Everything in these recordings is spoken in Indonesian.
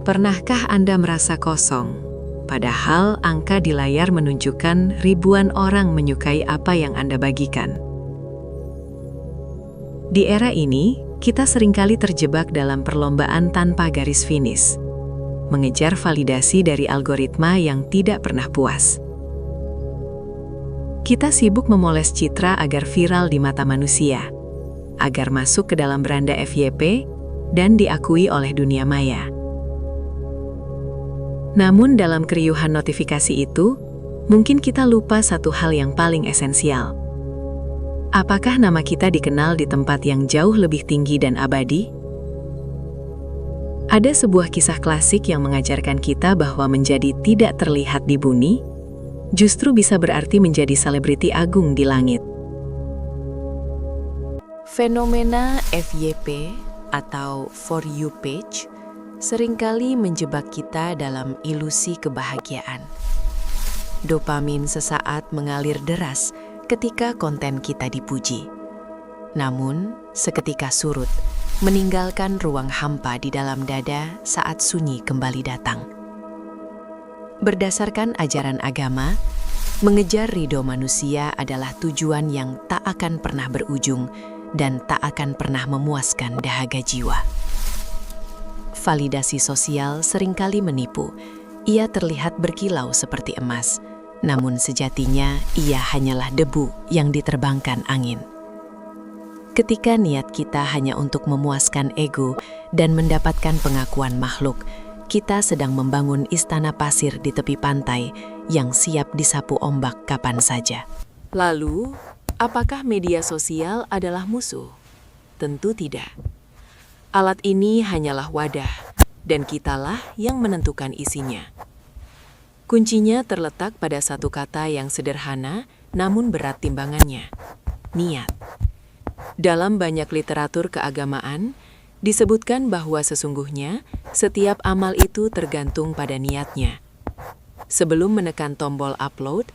Pernahkah Anda merasa kosong? Padahal angka di layar menunjukkan ribuan orang menyukai apa yang Anda bagikan. Di era ini, kita seringkali terjebak dalam perlombaan tanpa garis finish, mengejar validasi dari algoritma yang tidak pernah puas. Kita sibuk memoles citra agar viral di mata manusia, agar masuk ke dalam beranda FYP dan diakui oleh dunia maya. Namun dalam keriuhan notifikasi itu, mungkin kita lupa satu hal yang paling esensial. Apakah nama kita dikenal di tempat yang jauh lebih tinggi dan abadi? Ada sebuah kisah klasik yang mengajarkan kita bahwa menjadi tidak terlihat di bumi, justru bisa berarti menjadi selebriti agung di langit. Fenomena FYP atau For You page seringkali menjebak kita dalam ilusi kebahagiaan. Dopamin sesaat mengalir deras ketika konten kita dipuji. Namun, seketika surut, meninggalkan ruang hampa di dalam dada saat sunyi kembali datang. Berdasarkan ajaran agama, mengejar ridho manusia adalah tujuan yang tak akan pernah berujung dan tak akan pernah memuaskan dahaga jiwa. Validasi sosial seringkali menipu. Ia terlihat berkilau seperti emas, namun sejatinya ia hanyalah debu yang diterbangkan angin. Ketika niat kita hanya untuk memuaskan ego dan mendapatkan pengakuan makhluk, kita sedang membangun istana pasir di tepi pantai yang siap disapu ombak kapan saja. Lalu, apakah media sosial adalah musuh? Tentu tidak. Alat ini hanyalah wadah, dan kitalah yang menentukan isinya. Kuncinya terletak pada satu kata yang sederhana, namun berat timbangannya: niat. Dalam banyak literatur keagamaan, disebutkan bahwa sesungguhnya setiap amal itu tergantung pada niatnya. Sebelum menekan tombol upload,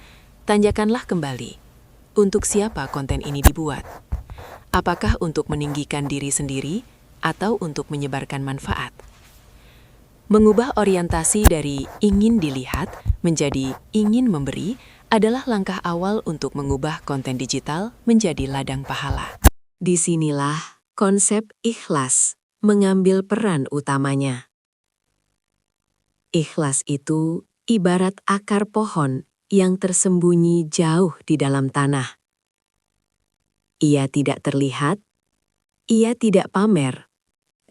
tanyakanlah kembali, untuk siapa konten ini dibuat? Apakah untuk meninggikan diri sendiri, atau untuk menyebarkan manfaat? Mengubah orientasi dari ingin dilihat menjadi ingin memberi adalah langkah awal untuk mengubah konten digital menjadi ladang pahala. Disinilah konsep ikhlas mengambil peran utamanya. Ikhlas itu ibarat akar pohon yang tersembunyi jauh di dalam tanah. Ia tidak terlihat, ia tidak pamer,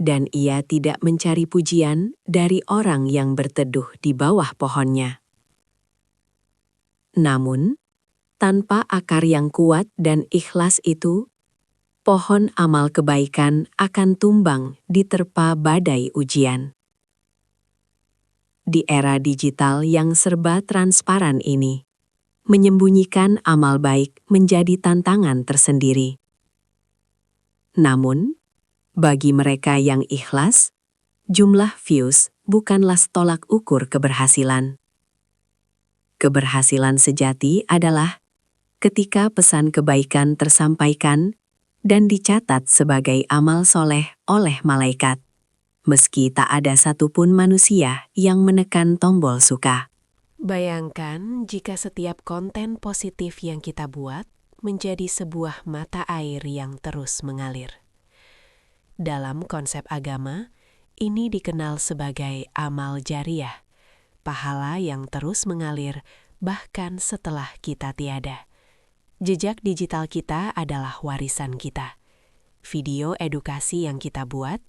dan ia tidak mencari pujian dari orang yang berteduh di bawah pohonnya. Namun, tanpa akar yang kuat dan ikhlas itu, pohon amal kebaikan akan tumbang diterpa badai ujian. Di era digital yang serba transparan ini, menyembunyikan amal baik menjadi tantangan tersendiri. Namun, bagi mereka yang ikhlas, jumlah views bukanlah tolak ukur keberhasilan. Keberhasilan sejati adalah ketika pesan kebaikan tersampaikan dan dicatat sebagai amal soleh oleh malaikat, meski tak ada satupun manusia yang menekan tombol suka. Bayangkan jika setiap konten positif yang kita buat menjadi sebuah mata air yang terus mengalir. Dalam konsep agama, ini dikenal sebagai amal jariyah, pahala yang terus mengalir bahkan setelah kita tiada. Jejak digital kita adalah warisan kita. Video edukasi yang kita buat,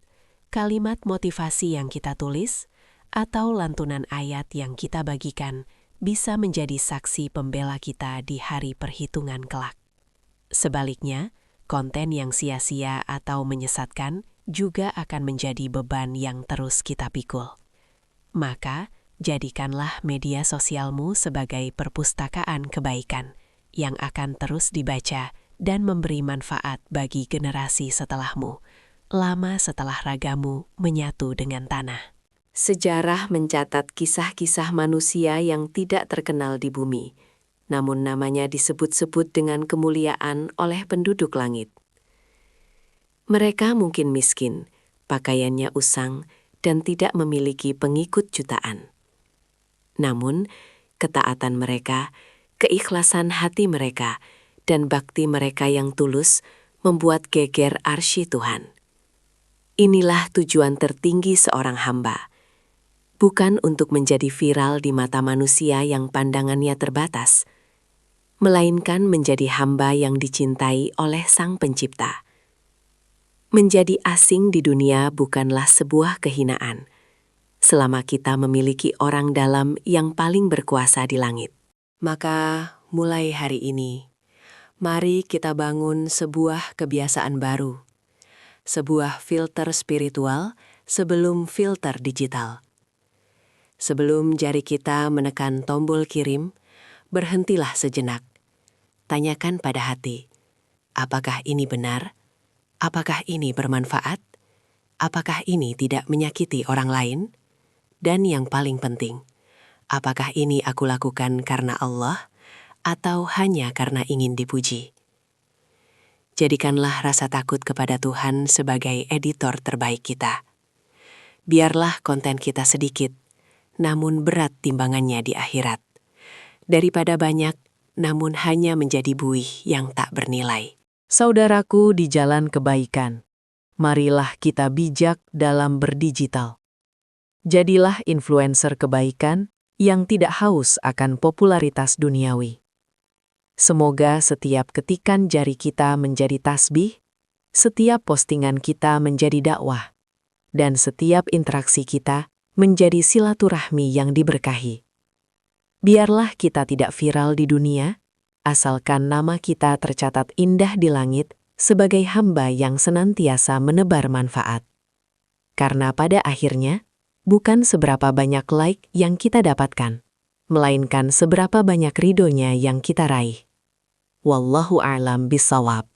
kalimat motivasi yang kita tulis, atau lantunan ayat yang kita bagikan bisa menjadi saksi pembela kita di hari perhitungan kelak. Sebaliknya, konten yang sia-sia atau menyesatkan juga akan menjadi beban yang terus kita pikul. Maka, jadikanlah media sosialmu sebagai perpustakaan kebaikan yang akan terus dibaca dan memberi manfaat bagi generasi setelahmu. lama setelah ragamu menyatu dengan tanah. Sejarah mencatat kisah-kisah manusia yang tidak terkenal di bumi, namun namanya disebut-sebut dengan kemuliaan oleh penduduk langit. Mereka mungkin miskin, pakaiannya usang, dan tidak memiliki pengikut jutaan. Namun, ketaatan mereka, keikhlasan hati mereka, dan bakti mereka yang tulus membuat geger arsy Tuhan. Inilah tujuan tertinggi seorang hamba, bukan untuk menjadi viral di mata manusia yang pandangannya terbatas, melainkan menjadi hamba yang dicintai oleh Sang Pencipta. Menjadi asing di dunia bukanlah sebuah kehinaan, selama kita memiliki orang dalam yang paling berkuasa di langit. Maka, mulai hari ini, mari kita bangun sebuah kebiasaan baru, sebuah filter spiritual sebelum filter digital. Sebelum jari kita menekan tombol kirim, berhentilah sejenak. Tanyakan pada hati, apakah ini benar? Apakah ini bermanfaat? Apakah ini tidak menyakiti orang lain? Dan yang paling penting, apakah ini aku lakukan karena Allah atau hanya karena ingin dipuji? Jadikanlah rasa takut kepada Tuhan sebagai editor terbaik kita. Biarlah konten kita sedikit, namun berat timbangannya di akhirat. Daripada banyak, namun hanya menjadi buih yang tak bernilai. Saudaraku di jalan kebaikan, marilah kita bijak dalam berdigital. Jadilah influencer kebaikan yang tidak haus akan popularitas duniawi. Semoga setiap ketikan jari kita menjadi tasbih, setiap postingan kita menjadi dakwah, dan setiap interaksi kita menjadi silaturahmi yang diberkahi. Biarlah kita tidak viral di dunia, asalkan nama kita tercatat indah di langit sebagai hamba yang senantiasa menebar manfaat. Karena pada akhirnya, bukan seberapa banyak like yang kita dapatkan, melainkan seberapa banyak ridhonya yang kita raih. Wallahu a'lam bishawab.